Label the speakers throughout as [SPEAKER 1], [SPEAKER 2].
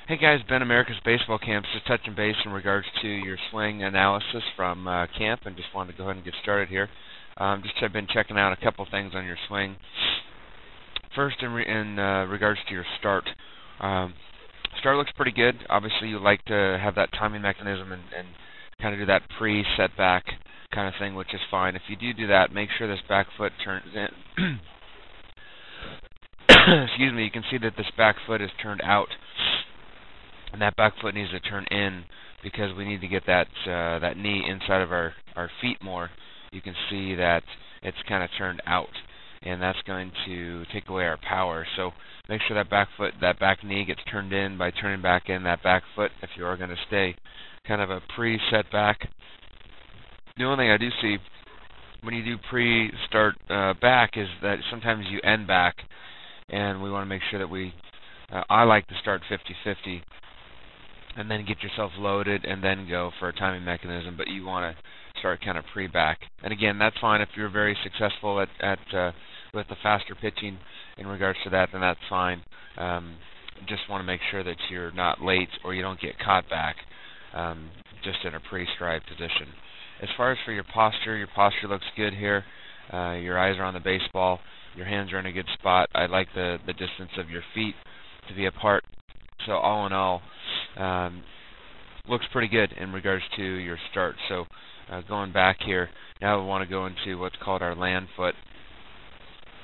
[SPEAKER 1] Hey guys, Ben, America's Baseball Camp. Just touching base in regards to your swing analysis from camp, and just wanted to go ahead and get started here. I've been checking out a couple things on your swing. First, in regards to your start, start looks pretty good. Obviously, you like to have that timing mechanism and kind of do that pre-setback kind of thing, which is fine. If you do that, make sure this back foot turns in. Excuse me. You can see that this back foot is turned out. And that back foot needs to turn in because we need to get that that knee inside of our feet more. You can see that it's kind of turned out, and that's going to take away our power. So make sure that back knee gets turned in by turning back in that back foot if you are going to stay kind of a pre-set back. The only thing I do see when you do pre-start back is that sometimes you end back, and we want to make sure that I like to start 50-50. And then get yourself loaded and then go for a timing mechanism, but you want to start kind of pre-back. And again, that's fine if you're very successful with the faster pitching in regards to that, then that's fine. Just want to make sure that you're not late or you don't get caught back just in a pre-stride position. As far as for your posture looks good here. Your eyes are on the baseball. Your hands are in a good spot. I like the distance of your feet to be apart. So all in all, looks pretty good in regards to your start. So going back here, now we want to go into what's called our land foot.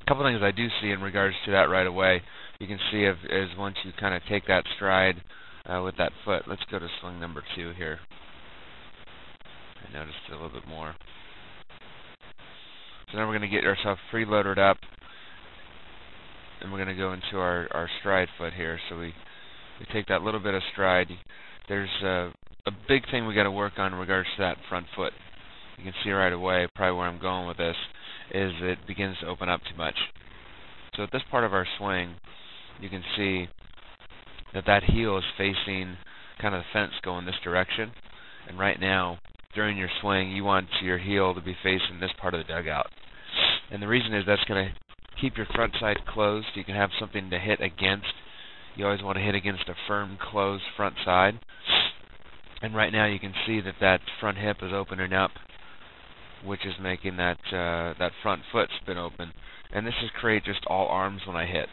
[SPEAKER 1] A couple things I do see in regards to that right away. You can see is once you kind of take that stride with that foot. Let's go to swing number 2 here. I noticed a little bit more. So now we're going to get ourselves preloaded up, and we're going to go into our stride foot here. So we take that little bit of stride. There's a big thing we got to work on in regards to that front foot. You can see right away, probably where I'm going with this, is it begins to open up too much. So at this part of our swing, you can see that heel is facing kind of the fence going this direction. And right now, during your swing, you want your heel to be facing this part of the dugout. And the reason is that's going to keep your front side closed. You can have something to hit against. You always want to hit against a firm, closed front side. And right now you can see that front hip is opening up, which is making that front foot spin open. And this is create just all arms when I hit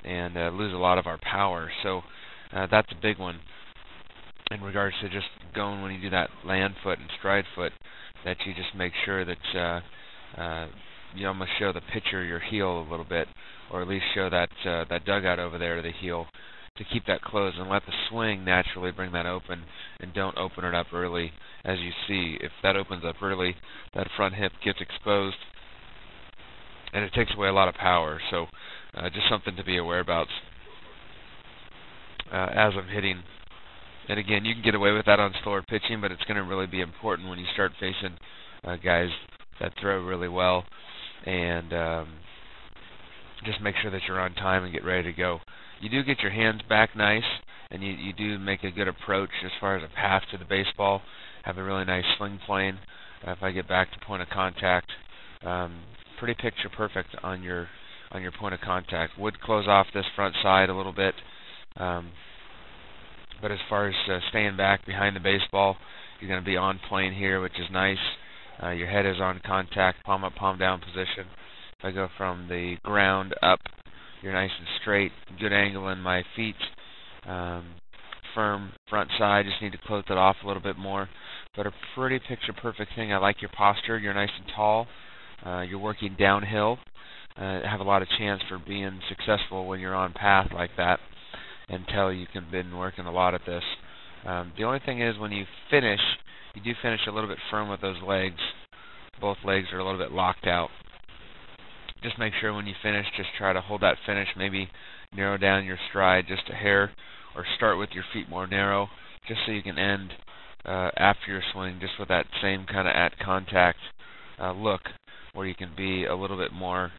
[SPEAKER 1] and lose a lot of our power. So that's a big one in regards to just going when you do that land foot and stride foot, that you just make sure that you almost show the pitcher your heel a little bit, or at least show that dugout over there to the heel to keep that closed and let the swing naturally bring that open, and don't open it up early. As you see, if that opens up early, that front hip gets exposed and it takes away a lot of power. So just something to be aware about as I'm hitting. And again, you can get away with that on slower pitching, but it's going to really be important when you start facing guys that throw really well. And just make sure that you're on time and get ready to go. You do get your hands back nice, and you do make a good approach as far as a path to the baseball. Have a really nice swing plane. If I get back to point of contact, pretty picture perfect on your point of contact. Would close off this front side a little bit, but as far as staying back behind the baseball, you're going to be on plane here, which is nice. Your head is on contact, palm up, palm down position. If I go from the ground up, you're nice and straight, good angle in my feet, firm front side. Just need to close it off a little bit more. But a pretty picture perfect thing. I like your posture. You're nice and tall. You're working downhill. Have a lot of chance for being successful when you're on path like that, until you can been working a lot at this. The only thing is when you finish, you do finish a little bit firm with those legs. Both legs are a little bit locked out. Just make sure when you finish, just try to hold that finish. Maybe narrow down your stride just a hair, or start with your feet more narrow, just so you can end after your swing just with that same kind of at contact look, where you can be a little bit more,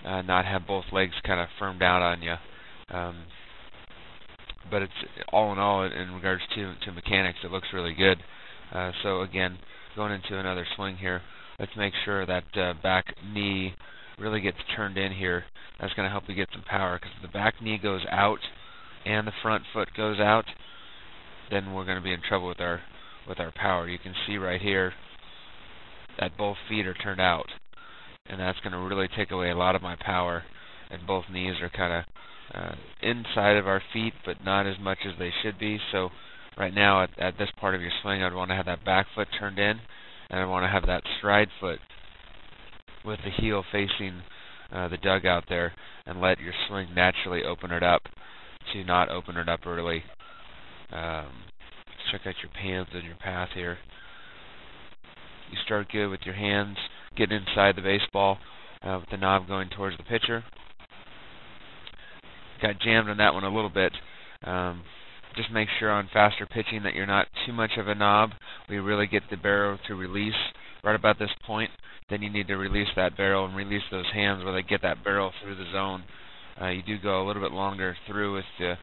[SPEAKER 1] not have both legs kind of firmed out on you. But it's all in all, in regards to mechanics, it looks really good. So again, going into another swing here, let's make sure that back knee really gets turned in here. That's going to help you get some power, because if the back knee goes out and the front foot goes out, then we're going to be in trouble with our power. You can see right here that both feet are turned out, and that's going to really take away a lot of my power. And both knees are kind of inside of our feet, but not as much as they should be. So right now, at this part of your swing, I'd want to have that back foot turned in, and I want to have that stride foot with the heel facing the dugout there, and let your swing naturally open it up to not open it up early. Check out your pans and your path here. You start good with your hands getting inside the baseball with the knob going towards the pitcher. Got jammed on that one a little bit. Just make sure on faster pitching that you're not too much of a knob. We really get the barrel to release right about this point. Then you need to release that barrel and release those hands where they get that barrel through the zone. You do go a little bit longer through with the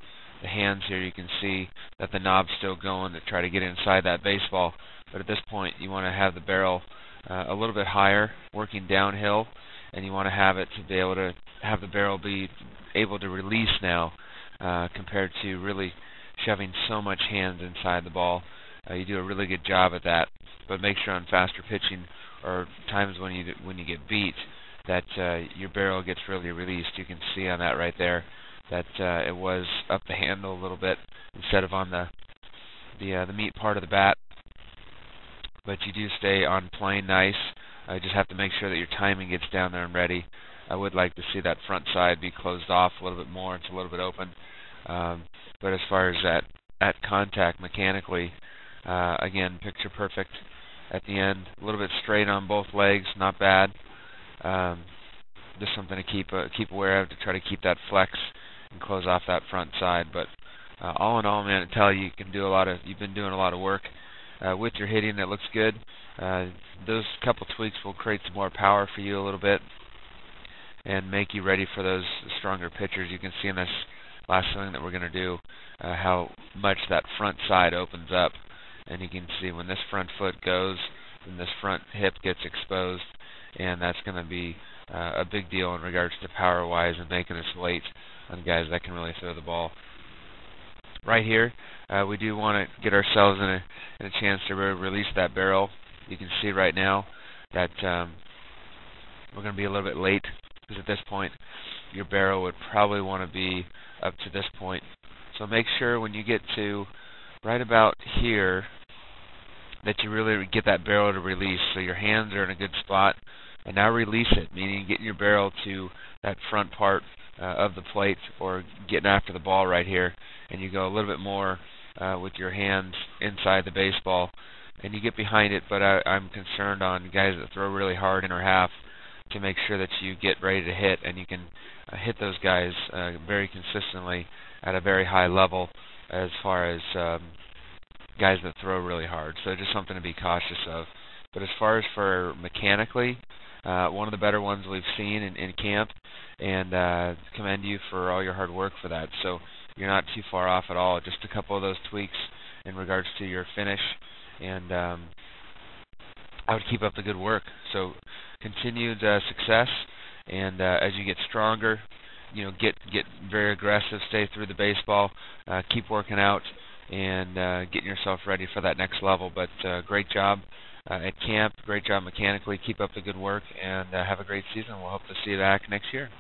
[SPEAKER 1] hands here. You can see that the knob's still going to try to get inside that baseball. But at this point, you want to have the barrel a little bit higher, working downhill, and you want to have it to be able to have the barrel be able to release now compared to really shoving so much hands inside the ball. You do a really good job at that, but make sure on faster pitching or times when you get beat that your barrel gets really released. You can see on that right there that it was up the handle a little bit instead of on the meat part of the bat. But you do stay on plane nice. You just have to make sure that your timing gets down there and ready. I would like to see that front side be closed off a little bit more. It's a little bit open. But as far as that contact mechanically, again, picture perfect at the end. A little bit straight on both legs, not bad. Just something to keep aware of to try to keep that flex and close off that front side. But all in all, man, I tell you, you've been doing a lot of work with your hitting. It looks good. Those couple tweaks will create some more power for you a little bit and make you ready for those stronger pitchers. You can see in this last swing that we're going to do how much that front side opens up, and you can see when this front foot goes, then this front hip gets exposed, and that's going to be a big deal in regards to power-wise and making us late on guys that can really throw the ball. Right here, we do want to get ourselves in a chance to release that barrel. You can see right now that we're going to be a little bit late, because at this point your barrel would probably want to be up to this point. So make sure when you get to right about here that you really get that barrel to release, so your hands are in a good spot. And now release it, meaning getting your barrel to that front part of the plate, or getting after the ball right here, and you go a little bit more with your hands inside the baseball, and you get behind it. But I'm concerned on guys that throw really hard in or half to make sure that you get ready to hit, and you can hit those guys very consistently at a very high level as far as guys that throw really hard. So just something to be cautious of. But as far as for mechanically, one of the better ones we've seen in camp, and commend you for all your hard work for that. So you're not too far off at all. Just a couple of those tweaks in regards to your finish, and I would keep up the good work. So continued success, and as you get stronger, get very aggressive, stay through the baseball, keep working out, and getting yourself ready for that next level. But great job at camp, great job mechanically. Keep up the good work, and have a great season. We'll hope to see you back next year.